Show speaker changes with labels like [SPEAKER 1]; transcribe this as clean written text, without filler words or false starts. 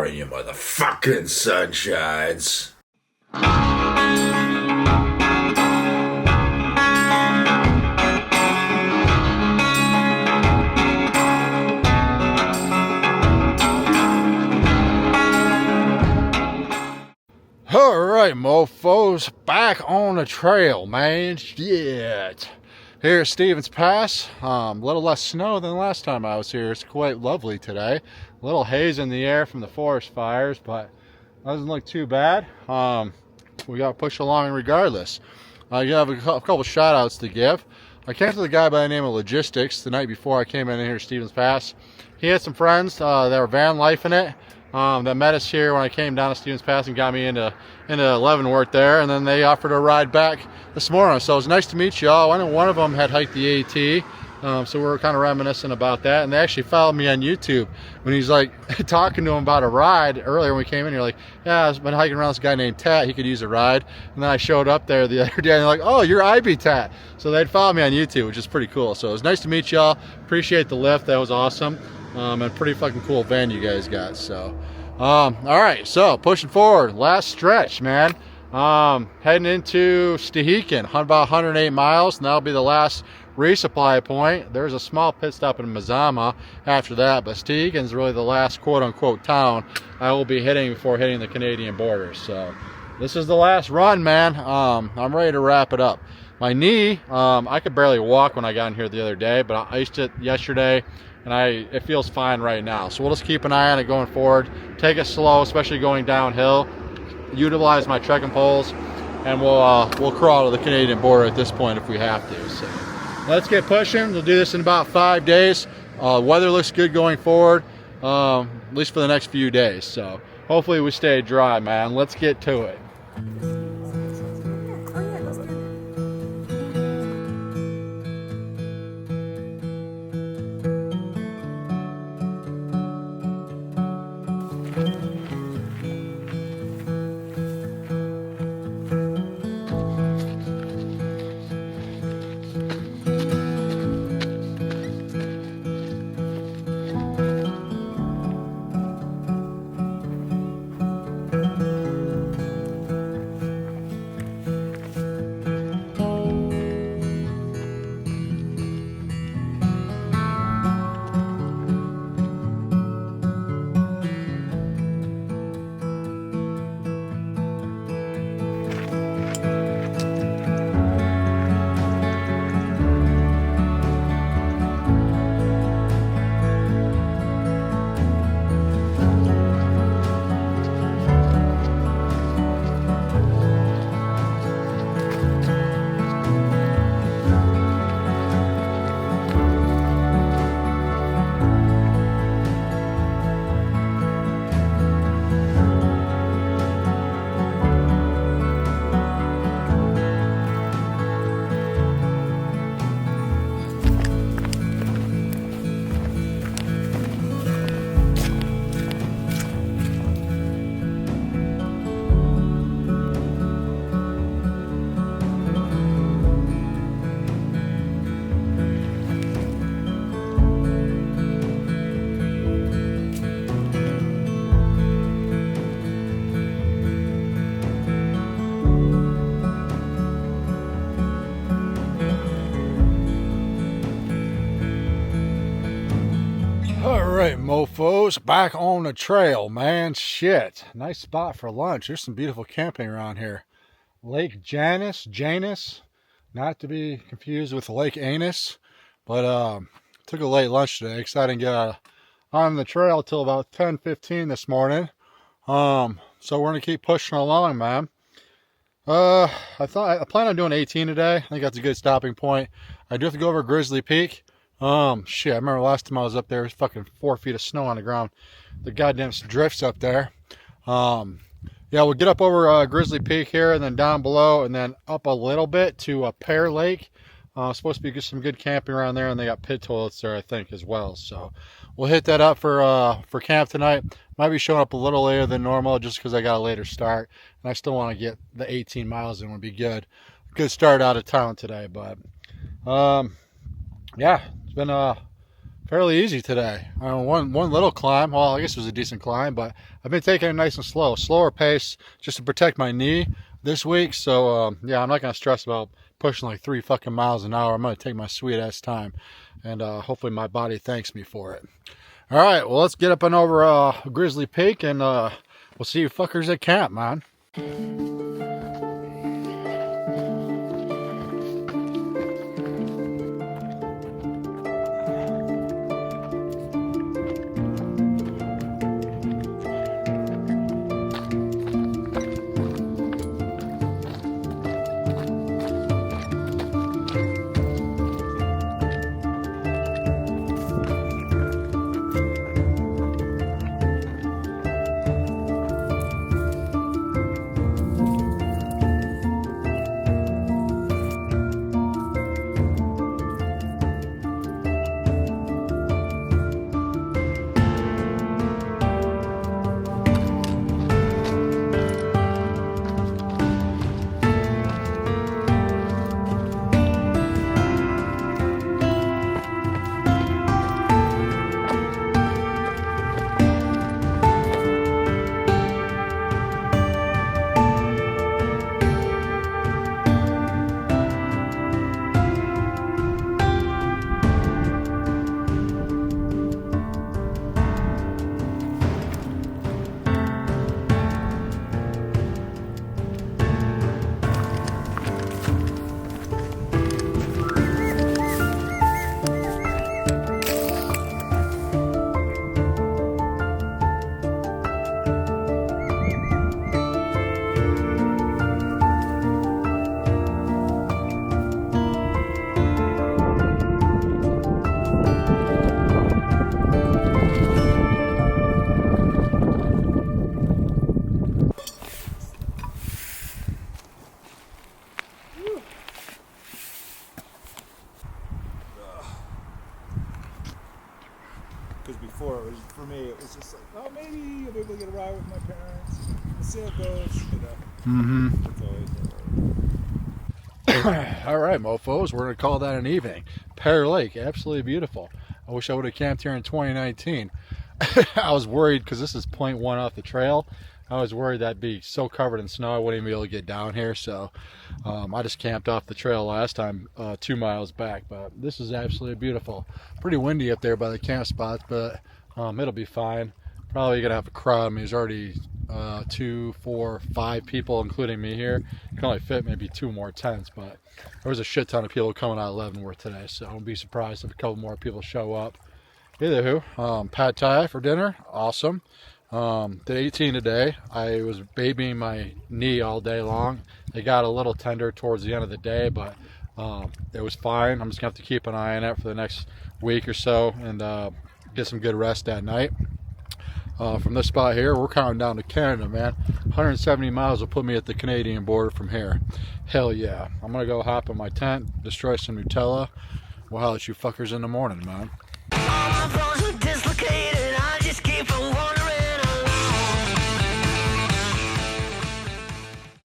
[SPEAKER 1] morning, you motherfucking sunshines.
[SPEAKER 2] Alright, mofos, back on the trail, man. Shit. Here at Stevens Pass, a little less snow than last time I was here. It's quite lovely today. A little haze in the air from the forest fires, but doesn't look too bad. We got to push along regardless. You have a couple shout outs to give. I came to the guy by the name of Logistics the night before I came in here to Stevens Pass. He had some friends that were van lifing it. That met us here when I came down to Stevens Pass and got me into Leavenworth there, and then they offered a ride back this morning. So it was nice to meet y'all. I know one of them had hiked the AT, so we were kind of reminiscing about that. And they actually followed me on YouTube when he's like talking to him about a ride earlier when we came in here. Like, yeah, I've been hiking around this guy named Tat. He could use a ride. And then I showed up there the other day, and they're like, oh, you're IB Tat. So they'd follow me on YouTube, which is pretty cool. So it was nice to meet y'all. Appreciate the lift. That was awesome. And pretty fucking cool van you guys got. So all right, so pushing forward, last stretch, man. Heading into Stehekin, about 108 miles, and that'll be the last resupply point. There's a small pit stop in Mazama after that, but Stehekin's really the last quote-unquote town I will be hitting before hitting the Canadian border. So this is the last run, man. I'm ready to wrap it up. My knee, I could barely walk when I got in here the other day, but I iced it yesterday, and it feels fine right now. So we'll just keep an eye on it going forward. Take it slow, especially going downhill. Utilize my trekking poles, and we'll crawl to the Canadian border at this point if we have to. So let's get pushing. We'll do this in about 5 days. Weather looks good going forward, at least for the next few days. So hopefully we stay dry, man. Let's get to it. Alright, mofos, back on the trail, man. Shit, nice spot for lunch. There's some beautiful camping around here. Lake Janus, not to be confused with Lake Anus, but took a late lunch today because I didn't get on the trail till about 10:15 this morning. So we're gonna keep pushing along, man. I plan on doing 18 today. I think that's a good stopping point. I do have to go over Grizzly Peak. Shit, I remember last time I was up there, it was fucking 4 feet of snow on the ground. The goddamn drifts up there. Yeah, we'll get up over Grizzly Peak here, and then down below, and then up a little bit to Pear Lake. Supposed to be some good camping around there, and they got pit toilets there, I think, as well. So we'll hit that up for camp tonight. Might be showing up a little later than normal just because I got a later start, and I still want to get the 18 miles in. Would be good. Good start out of town today, but yeah, it's been a fairly easy today. One little climb. Well, I guess it was a decent climb, but I've been taking it nice and slow, slower pace, just to protect my knee this week. So yeah, I'm not gonna stress about pushing like 3 fucking miles an hour. I'm gonna take my sweet ass time, and hopefully my body thanks me for it. All right, well, let's get up and over Grizzly Peak, and we'll see you fuckers at camp, man.
[SPEAKER 3] Because before, for me, it was just like, oh, maybe I'll be able to get a ride with my parents. Let's see how it goes, you know.
[SPEAKER 2] Mm-hmm.
[SPEAKER 3] It's always
[SPEAKER 2] All right, mofos, we're gonna call that an evening. Pear Lake, absolutely beautiful. I wish I would have camped here in 2019. I was worried because this is 0.1 off the trail. I was worried that'd be so covered in snow I wouldn't even be able to get down here. So I just camped off the trail last time, 2 miles back. But this is absolutely beautiful. Pretty windy up there by the camp spots, but it'll be fine. Probably gonna have a crowd. I mean, there's already 2, 4, 5 people, including me here. You can only fit maybe 2 more tents, but there was a shit ton of people coming out of Leavenworth today, so I won't be surprised if a couple more people show up. Either who, pad thai for dinner, awesome. Did 18 today. I was babying my knee all day long. It got a little tender towards the end of the day, but it was fine. I'm just gonna have to keep an eye on it for the next week or so and get some good rest that night. From this spot here, we're counting down to Canada, man. 170 miles will put me at the Canadian border from here. Hell yeah. I'm gonna go hop in my tent, destroy some Nutella. We'll holler at you fuckers in the morning, man.